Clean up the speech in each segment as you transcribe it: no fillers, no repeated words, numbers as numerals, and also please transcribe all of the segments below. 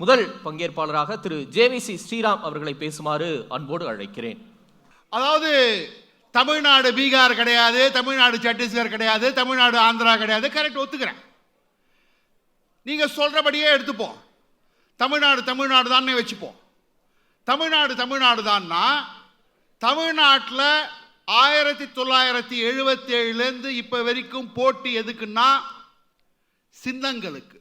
முதல் பங்கேற்பாளராக திரு ஜேவிசி ஸ்ரீராம் அவர்களை பேசுமாறு அன்போடு அழைக்கிறேன். அதாவது தமிழ்நாடு பீகார் கிடையாது, தமிழ்நாடு சத்தீஸ்கர் கிடையாது, தமிழ்நாடு ஆந்திரா கிடையாது. கரெக்ட், ஒத்துக்கிறேன். நீங்க சொல்றபடியே எடுத்துப்போம். தமிழ்நாடு தான் வச்சுப்போம். தமிழ்நாடு தான்னா தமிழ்நாட்டில் 1977 இப்ப வரைக்கும் போட்டி எதுக்குன்னா சின்னங்களுக்கு.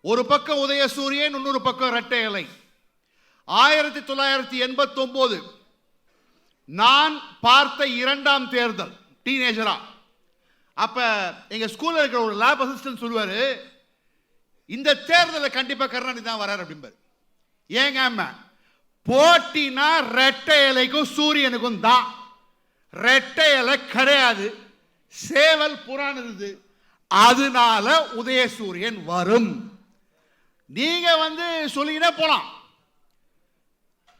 ஒரு பக்கம் உதயசூரியன், இன்னொரு பக்கம் இரட்டை இலை. 1989 நான் பார்த்த இரண்டாம் தேர்தல் டீனேஜரா. அப்ப எங்க ஸ்கூல்ல இருக்கிற ஒரு லேப் அசிஸ்டன்ட் சொல்லுவாரு, இந்த தேர்தலில் கண்டிப்பா கருணாநிதி தான் வராரு அப்படிம்பாரு. ஏங்க போட்டினா ரெட்டை இலைக்கும் சூரியனுக்கும் தான். ரெட்டை இலை கிடையாது, சேவல் புறானது. அதனால உதயசூரியன் வரும். நீங்க சொல்லிக்கிட்டே போலாம்.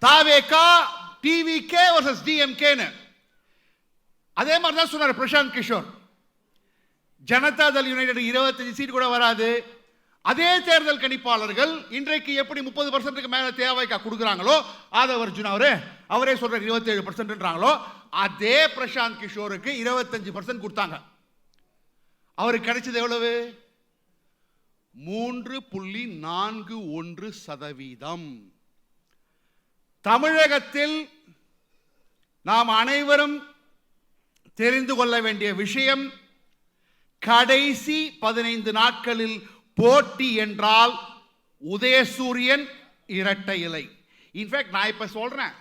தாவேகா டிவிகே வர்சஸ் டிஎம்கேன்னு அதே மாதிரி தான் சொன்னார் பிரசாந்த் கிஷோர். ஜனதா தள் யுனைடெட் 25 சீட் கூட வராது. அதே தேர்தல் கணிப்பாளர்கள் இன்றைக்கு எப்படி 30% மேல தேவைக்கா கொடுக்குறாங்களோ, ஆதவ் அர்ஜுன் அவரே சொல்ற 27%ன்றாங்களோ, அதே பிரசாந்த் கிஷோருக்கு 25% கொடுத்தாங்க. அவருக்கு கிடைச்சது எவ்வளவு? 3.41%. தமிழகத்தில் நாம் அனைவரும் தெரிந்து கொள்ள வேண்டிய விஷயம், கடைசி 15 நாட்களில் போட்டி என்றால் உதயசூரியன், இரட்டை இலை. இன்ஃபேக்ட் நான் இப்ப சொல்றேன்,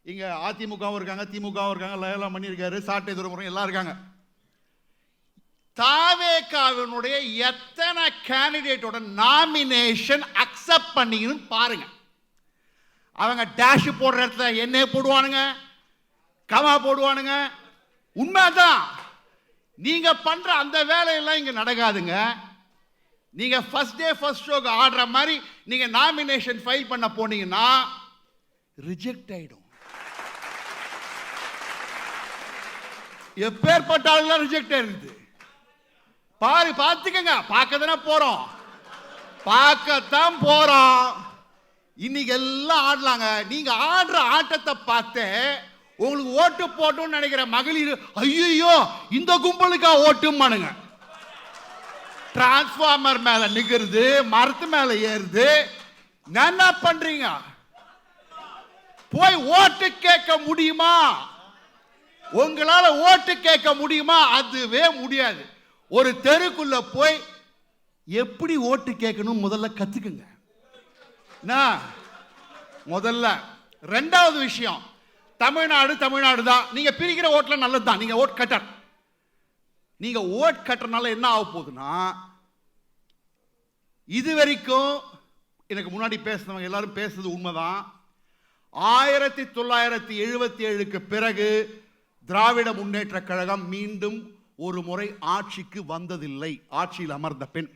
இங்க அதிமுகவும் இருக்காங்க, திமுகவும் இருக்காங்க, லயலா மணி இருக்காரு, சாட்டை துரைமுருகன் எல்லாம் இருக்காங்க. தாவேகாவினுடைய எத்தனை கேண்டிடேட்டோட நாமினேஷன் அக்செப்ட் பண்ணிக்கணும் பாருங்க. அவங்க டேஷ் போடுற இடத்துல என்ன போடுவானுங்க, கமா போடுவானுங்க. உண்மைதான். நீங்க பண்ற அந்த வேலையெல்லாம் இங்க நடக்காதுங்க. நீங்க ஃபர்ஸ்ட் டே ஃபர்ஸ்ட் ஷோக்கு ஆடுற மாதிரி நீங்க நாமினேஷன் ஃபைல் பண்ண போனீங்கன்னா ரிஜெக்ட் ஆயிடும். எப்பேற்பட்ட ஆளுலாம் ரிஜெக்ட் ஆயிருக்கு பார்த்துக்கங்க. பார்க்கத்தான் போறோம். இன்னைக்கு எல்லாம் ஆடலாங்க. நீங்க ஆடுற ஆட்டத்தை பார்த்து உங்களுக்கு ஓட்டு போட்டோம்னு நினைக்கிற மகளிர், ஐயோ இந்த கும்பலுக்கா ஓட்டுமானுங்க. டிரான்ஸ்பார்மர் மேல நிக்கிறது, மரத்து மேல ஏறுது. என்ன பண்றீங்க? போய் ஓட்டு கேட்க முடியுமா? உங்களால ஓட்டு கேட்க முடியுமா? அதுவே முடியாது. ஒரு தெருக்குள்ள போய் எப்படி ஓட்டு கேட்கணும் முதல்ல கத்துக்குங்க. முதல்ல. ரெண்டாவது விஷயம், தமிழ்நாடு தான். நீங்க பிரிக்கிற ஓட்டுல நல்லதுதான். நீங்க ஓட் கட்டர். நீங்க ஓட் கட்டறனால என்ன ஆக போகுதுன்னா, இது வரைக்கும் எனக்கு முன்னாடி பேசுனவங்க எல்லாரும் பேசுறது உண்மைதான். 1977க்கு பிறகு திராவிட முன்னேற்ற கழகம் மீண்டும் ஒரு முறை ஆட்சிக்கு வந்ததில்லை. ஆட்சியில் அமர்ந்த பின்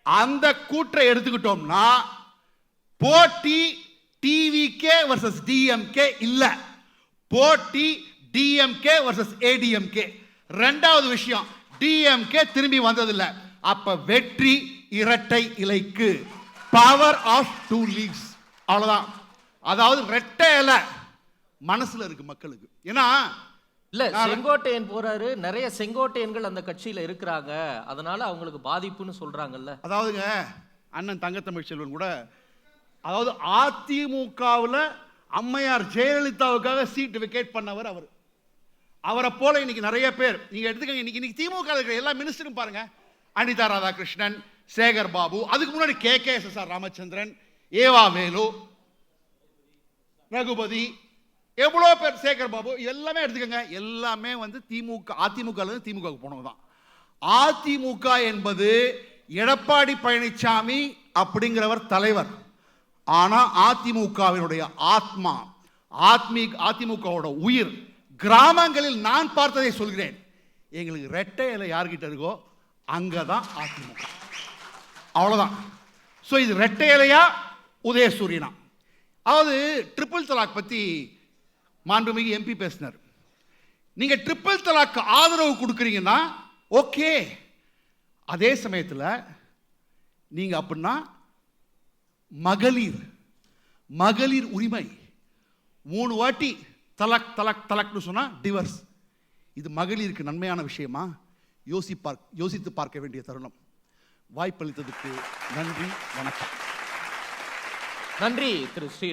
அந்த கூற்றை எடுத்துக்கிட்டோம்னா, போட்டி டிவிகே வர்சஸ் டிஎம்கே இல்ல, போட்டி டிஎம்கே வர்சஸ் ஏடிஎம்கே. ரெண்டாவது விஷயம், டிஎம்கே திரும்பி வந்ததில்லை. அப்ப வெற்றி இரட்டை இலைக்கு. Power of two leaves. அவ்வளவுதான். அதாவது ரெட்டை இலை மனசுல இருக்கு மக்களுக்கு. ஏன்னா இல்ல, செங்கோட்டையன் போறாரு, நிறைய செங்கோட்டையன்கள் அந்த கட்சியில இருக்கிறாங்க, அதனால அவங்களுக்கு பாதிப்புன்னு சொல்றாங்கல்ல. அதாவதுங்க, அண்ணன் தங்கத்தமிழ் செல்வன் கூட, அதாவது அதிமுகவில் அம்மையார் ஜெயலலிதாவுக்காக சீட் விக்கெட் பண்ணவர் அவர். அவரை போல இன்னைக்கு நிறைய பேர் நீங்க எடுத்துக்கங்க. இன்னைக்கு திமுக இருக்கிற எல்லா மினிஸ்டரும் பாருங்க, அனிதா ராதாகிருஷ்ணன், சேகர் பாபு, அதுக்கு முன்னாடி KKSSR ராமச்சந்திரன், ஏவா வேலு, ரகுபதி, எவ்வளவு பேர், சேகர் பாபு, எல்லாமே எடுத்துக்கங்க. எல்லாமே திமுக, அதிமுக திமுக போனவங்க தான். அதிமுக என்பது எடப்பாடி பழனிசாமி அப்படிங்கிறவர் தலைவர். ஆனா அதிமுகவினுடைய ஆத்மா, அதிமுகவோட உயிர். கிராமங்களில் நான் பார்த்ததை சொல்கிறேன். எங்களுக்கு ரெட்டை இலை யார்கிட்ட இருக்கோ அங்கதான் அதிமுக. அவ்வளவுதான். சோ இது ரெட்டை இலையா உதயசூரியனா? அதாவது ட்ரிபிள் தலாக் பத்தி மாண்புமிகு MP பேசினார். நீங்க ட்ரிபிள் தலாக் ஆதரவு கொடுக்குறீங்கன்னா ஓகே. அதே சமயத்தில் நீங்க அப்படின்னா மகளிர் உரிமை 3 வாட்டி தலக் தலக் தலக்னு சொன்னா டிவர்ஸ். இது மகளிருக்கு நன்மையான விஷயமா? யோசித்து பார்க்க வேண்டிய தருணம். வாய்ப்பளித்ததுக்கு நன்றி, வணக்கம். நன்றி திரு ஸ்ரீ